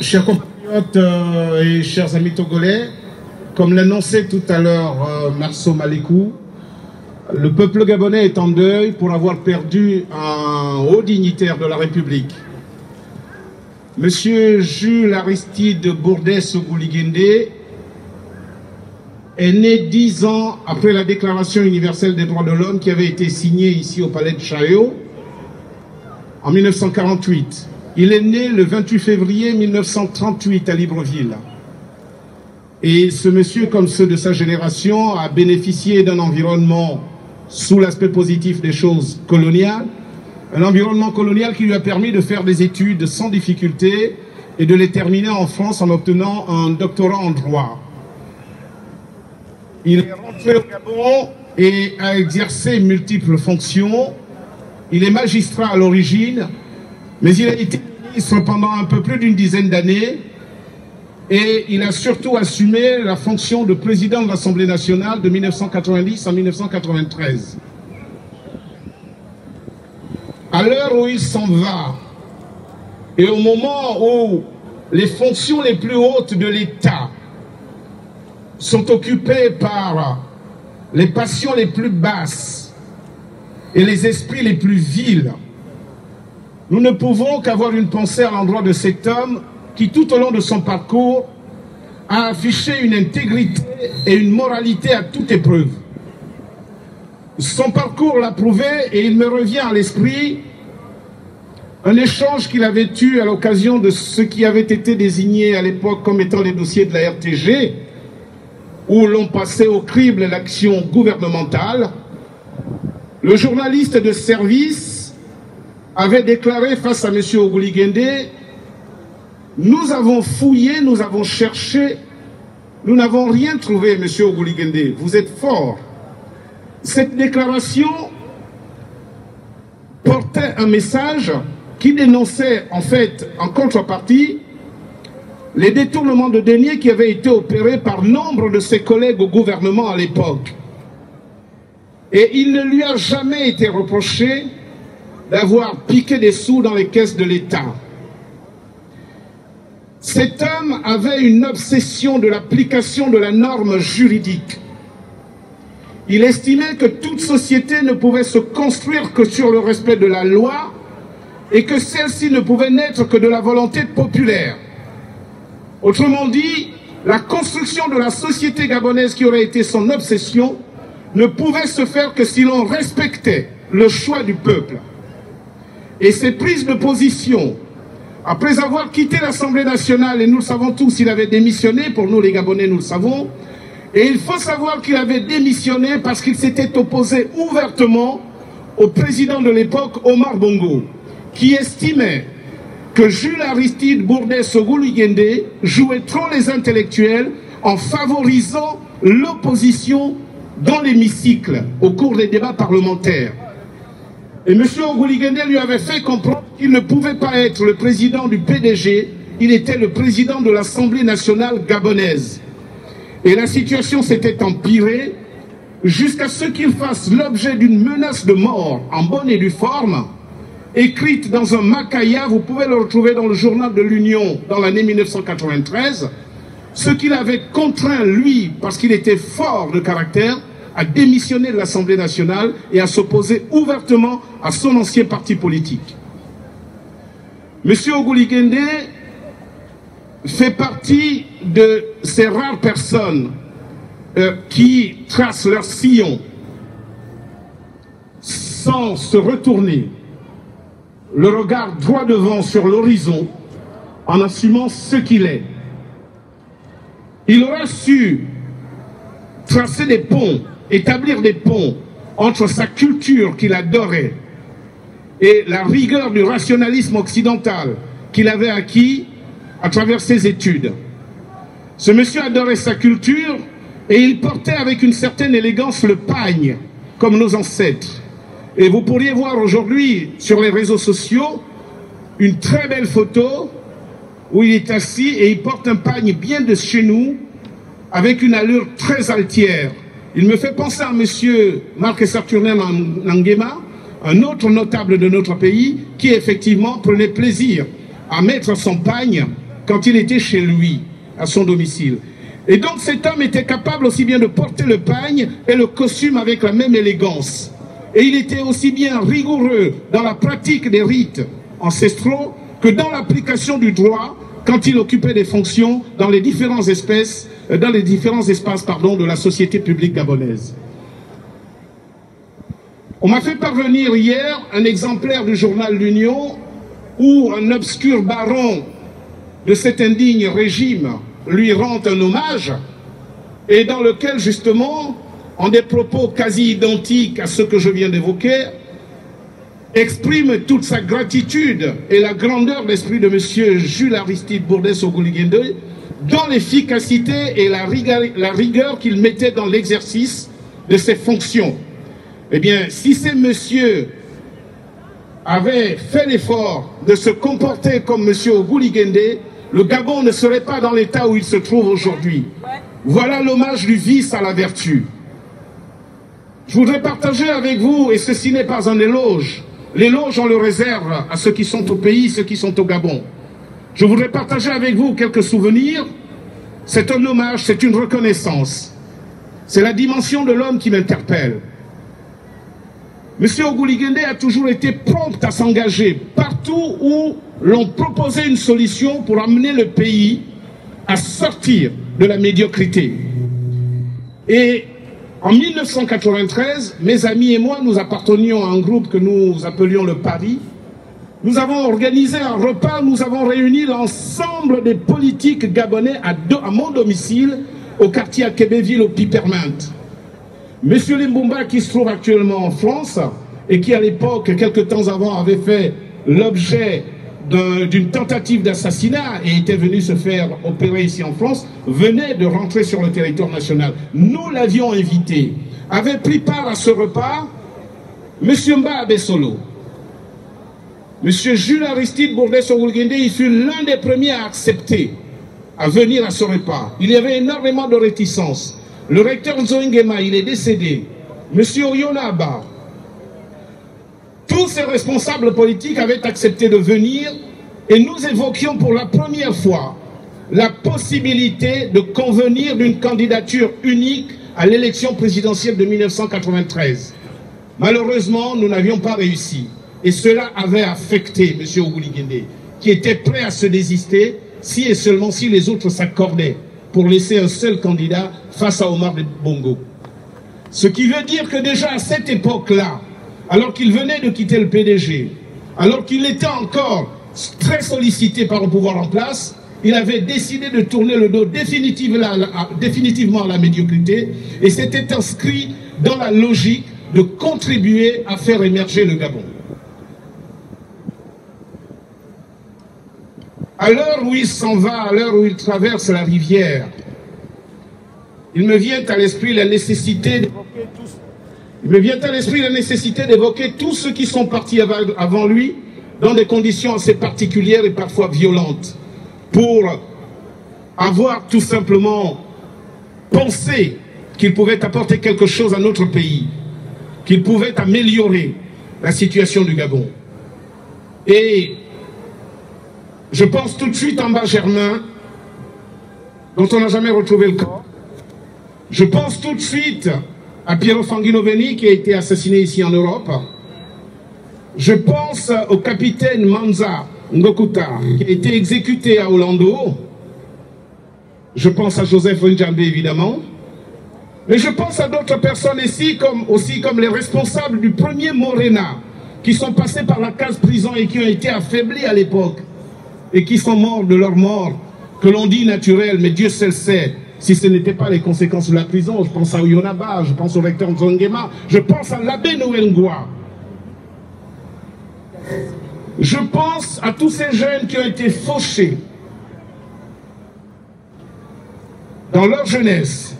Chers compatriotes et chers amis togolais, comme l'annonçait tout à l'heure Marceau Malekou, le peuple gabonais est en deuil pour avoir perdu un haut dignitaire de la République. Monsieur Jules Aristide Bourdais-Sogouli-Nguindé est né 10 ans après la Déclaration universelle des droits de l'homme qui avait été signée ici au palais de Chaillot en 1948. Il est né le 28 février 1938 à Libreville. Et ce monsieur, comme ceux de sa génération, a bénéficié d'un environnement, sous l'aspect positif des choses, colonial, un environnement colonial qui lui a permis de faire des études sans difficulté et de les terminer en France en obtenant un doctorat en droit. Il est rentré au Gabon et a exercé multiples fonctions. Il est magistrat à l'origine, mais il a été ministre pendant un peu plus d'une dizaine d'années et il a surtout assumé la fonction de président de l'Assemblée nationale de 1990 à 1993. À l'heure où il s'en va et au moment où les fonctions les plus hautes de l'État sont occupées par les passions les plus basses et les esprits les plus vils, nous ne pouvons qu'avoir une pensée à l'endroit de cet homme qui, tout au long de son parcours, a affiché une intégrité et une moralité à toute épreuve. Son parcours l'a prouvé et il me revient à l'esprit un échange qu'il avait eu à l'occasion de ce qui avait été désigné à l'époque comme étant les dossiers de la RTG, où l'on passait au crible l'action gouvernementale. Le journaliste de service avait déclaré face à M. Sogouli-Nguindé: nous avons fouillé, nous avons cherché, nous n'avons rien trouvé, M. Sogouli-Nguindé, vous êtes fort. Cette déclaration portait un message qui dénonçait en fait en contrepartie les détournements de deniers qui avaient été opérés par nombre de ses collègues au gouvernement à l'époque. Et il ne lui a jamais été reproché d'avoir piqué des sous dans les caisses de l'État. Cet homme avait une obsession de l'application de la norme juridique. Il estimait que toute société ne pouvait se construire que sur le respect de la loi et que celle-ci ne pouvait naître que de la volonté populaire. Autrement dit, la construction de la société gabonaise qui aurait été son obsession ne pouvait se faire que si l'on respectait le choix du peuple. Et ces prises de position, après avoir quitté l'Assemblée nationale, et nous le savons tous, il avait démissionné, pour nous les Gabonais nous le savons, et il faut savoir qu'il avait démissionné parce qu'il s'était opposé ouvertement au président de l'époque, Omar Bongo, qui estimait que Jules Aristide Bourdais-Sogouli-Nguindé jouait trop les intellectuels en favorisant l'opposition dans l'hémicycle au cours des débats parlementaires. Et M. Sogouli-Nguindé lui avait fait comprendre qu'il ne pouvait pas être le président du PDG, il était le président de l'Assemblée nationale gabonaise. Et la situation s'était empirée jusqu'à ce qu'il fasse l'objet d'une menace de mort en bonne et due forme, écrite dans un macaya, vous pouvez le retrouver dans le journal de l'Union dans l'année 1993, ce qu'il avait contraint, lui, parce qu'il était fort de caractère, à démissionner de l'Assemblée nationale et à s'opposer ouvertement à son ancien parti politique. M. Sogouli-Nguindé fait partie de ces rares personnes qui tracent leur sillon sans se retourner, le regard droit devant sur l'horizon, en assumant ce qu'il est. Il aura su tracer des ponts, établir des ponts entre sa culture qu'il adorait et la rigueur du rationalisme occidental qu'il avait acquis à travers ses études. Ce monsieur adorait sa culture et il portait avec une certaine élégance le pagne, comme nos ancêtres. Et vous pourriez voir aujourd'hui sur les réseaux sociaux une très belle photo où il est assis et il porte un pagne bien de chez nous avec une allure très altière. Il me fait penser à M. Marc-Saturnin Nguema, un autre notable de notre pays, qui effectivement prenait plaisir à mettre son pagne quand il était chez lui, à son domicile. Et donc cet homme était capable aussi bien de porter le pagne et le costume avec la même élégance. Et il était aussi bien rigoureux dans la pratique des rites ancestraux que dans l'application du droit quand il occupait des fonctions dans les différents espaces de la société publique gabonaise. On m'a fait parvenir hier un exemplaire du journal L'Union où un obscur baron de cet indigne régime lui rend un hommage et dans lequel justement, en des propos quasi identiques à ceux que je viens d'évoquer, exprime toute sa gratitude et la grandeur d'esprit de M. Jules Aristide Bourdès Oguligende dans l'efficacité et la rigueur qu'il mettait dans l'exercice de ses fonctions. Eh bien, si ces messieurs avaient fait l'effort de se comporter comme M. Oguligende, le Gabon ne serait pas dans l'état où il se trouve aujourd'hui. Voilà l'hommage du vice à la vertu. Je voudrais partager avec vous, et ceci n'est pas un éloge, l'éloge on le réserve à ceux qui sont au pays, ceux qui sont au Gabon. Je voudrais partager avec vous quelques souvenirs. C'est un hommage, c'est une reconnaissance. C'est la dimension de l'homme qui m'interpelle. M. Oguligende a toujours été prompt à s'engager partout où l'on proposait une solution pour amener le pays à sortir de la médiocrité. Et en 1993, mes amis et moi, nous appartenions à un groupe que nous appelions le Paris. Nous avons organisé un repas, nous avons réuni l'ensemble des politiques gabonais à mon domicile, au quartier à Québéville, au Pipermint. Monsieur Limbumba, qui se trouve actuellement en France, et qui à l'époque, quelques temps avant, avait fait l'objet d'une tentative d'assassinat et était venu se faire opérer ici en France, venait de rentrer sur le territoire national. Nous l'avions invité. Avait pris part à ce repas M. Mba Abessolo. M. Jules Aristide Bourdès Oguligende, il fut l'un des premiers à accepter, à venir à ce repas. Il y avait énormément de réticences. Le recteur Nzoingema, il est décédé. M. Oyonaba, tous ces responsables politiques avaient accepté de venir et nous évoquions pour la première fois la possibilité de convenir d'une candidature unique à l'élection présidentielle de 1993. Malheureusement, nous n'avions pas réussi. Et cela avait affecté M. Oguligende, qui était prêt à se désister si et seulement si les autres s'accordaient pour laisser un seul candidat face à Omar Bongo. Ce qui veut dire que déjà à cette époque-là, alors qu'il venait de quitter le PDG, alors qu'il était encore très sollicité par le pouvoir en place, il avait décidé de tourner le dos définitivement à la médiocrité et s'était inscrit dans la logique de contribuer à faire émerger le Gabon. À l'heure où il s'en va, à l'heure où il traverse la rivière, il me vient à l'esprit la nécessité d'évoquer tous ceux qui sont partis avant lui dans des conditions assez particulières et parfois violentes pour avoir tout simplement pensé qu'il pouvait apporter quelque chose à notre pays, qu'il pouvait améliorer la situation du Gabon. Et je pense tout de suite en Bas-Germain, dont on n'a jamais retrouvé le corps. Je pense tout de suite à Piero Fanginoveni, qui a été assassiné ici en Europe. Je pense au capitaine Manza Ngokuta, qui a été exécuté à Orlando. Je pense à Joseph Njambe, évidemment. Mais je pense à d'autres personnes ici, aussi comme les responsables du premier Morena, qui sont passés par la case prison et qui ont été affaiblis à l'époque, et qui sont morts de leur mort, que l'on dit naturelle, mais Dieu seul sait si ce n'était pas les conséquences de la prison. Je pense à Oyonaba, je pense au recteur Nzongema, je pense à l'abbé Noël Ngoua. Je pense à tous ces jeunes qui ont été fauchés dans leur jeunesse,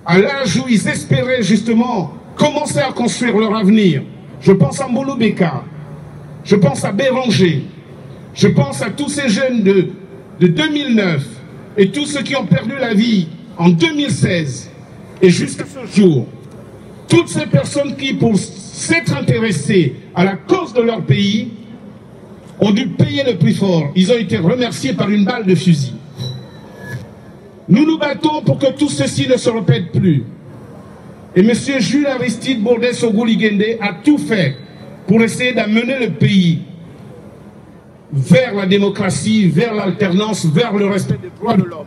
à l'âge où ils espéraient justement commencer à construire leur avenir. Je pense à Mbolo Beka, je pense à Béranger, je pense à tous ces jeunes de 2009 et tous ceux qui ont perdu la vie en 2016 et jusqu'à ce jour. Toutes ces personnes qui, pour s'être intéressées à la cause de leur pays, ont dû payer le prix fort. Ils ont été remerciés par une balle de fusil. Nous nous battons pour que tout ceci ne se répète plus. Et M. Jules Aristide Bourdais-Sogui a tout fait pour essayer d'amener le pays vers la démocratie, vers l'alternance, vers le respect des droits de l'homme.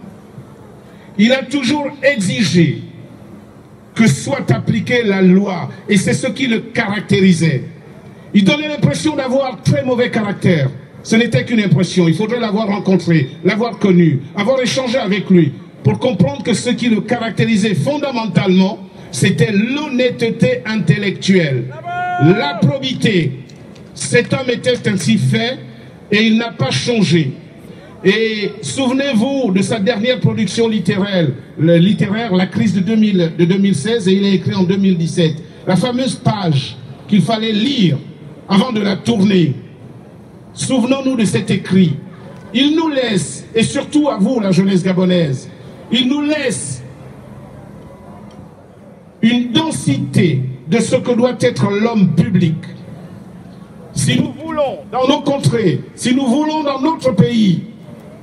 Il a toujours exigé que soit appliquée la loi, et c'est ce qui le caractérisait. Il donnait l'impression d'avoir très mauvais caractère. Ce n'était qu'une impression. Il faudrait l'avoir rencontré, l'avoir connu, avoir échangé avec lui, pour comprendre que ce qui le caractérisait fondamentalement, c'était l'honnêteté intellectuelle, la probité. Cet homme était ainsi fait et il n'a pas changé. Et souvenez-vous de sa dernière production littéraire, La crise de 2016, et il a écrit en 2017, la fameuse page qu'il fallait lire avant de la tourner. Souvenons-nous de cet écrit. Il nous laisse, et surtout à vous, la jeunesse gabonaise, il nous laisse une densité de ce que doit être l'homme public. Si nous voulons, dans nos contrées, si nous voulons dans notre pays,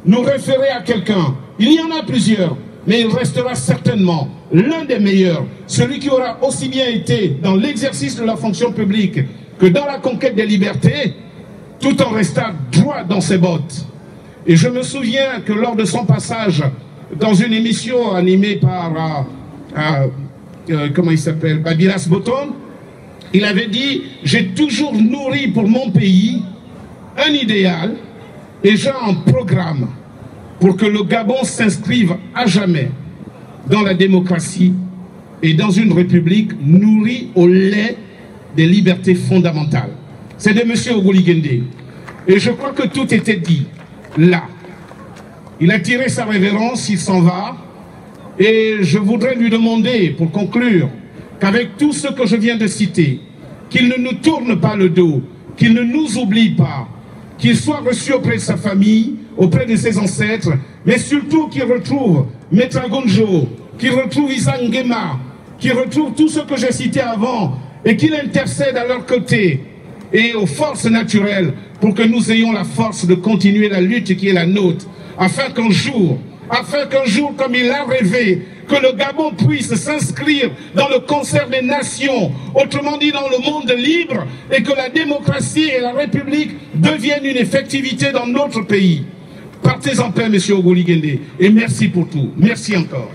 nous référer à quelqu'un, il y en a plusieurs, mais il restera certainement l'un des meilleurs, celui qui aura aussi bien été dans l'exercice de la fonction publique que dans la conquête des libertés, tout en restant droit dans ses bottes. Et je me souviens que lors de son passage dans une émission animée par, comment il s'appelle, Babilas Botton, il avait dit « J'ai toujours nourri pour mon pays un idéal et j'ai un programme pour que le Gabon s'inscrive à jamais dans la démocratie et dans une république nourrie au lait des libertés fondamentales. » C'est de M. Oguli Guendé. Et je crois que tout était dit là. Il a tiré sa révérence, il s'en va. Et je voudrais lui demander, pour conclure, qu'avec tout ce que je viens de citer, qu'il ne nous tourne pas le dos, qu'il ne nous oublie pas, qu'il soit reçu auprès de sa famille, auprès de ses ancêtres, mais surtout qu'il retrouve Maître Gonjo, qu'il retrouve Issa Nguema, qu'il retrouve tout ce que j'ai cité avant, et qu'il intercède à leur côté et aux forces naturelles pour que nous ayons la force de continuer la lutte qui est la nôtre, afin qu'un jour, comme il a rêvé, que le Gabon puisse s'inscrire dans le concert des nations, autrement dit dans le monde libre, et que la démocratie et la République deviennent une effectivité dans notre pays. Partez en paix, M. Oguli Guendé, et merci pour tout. Merci encore.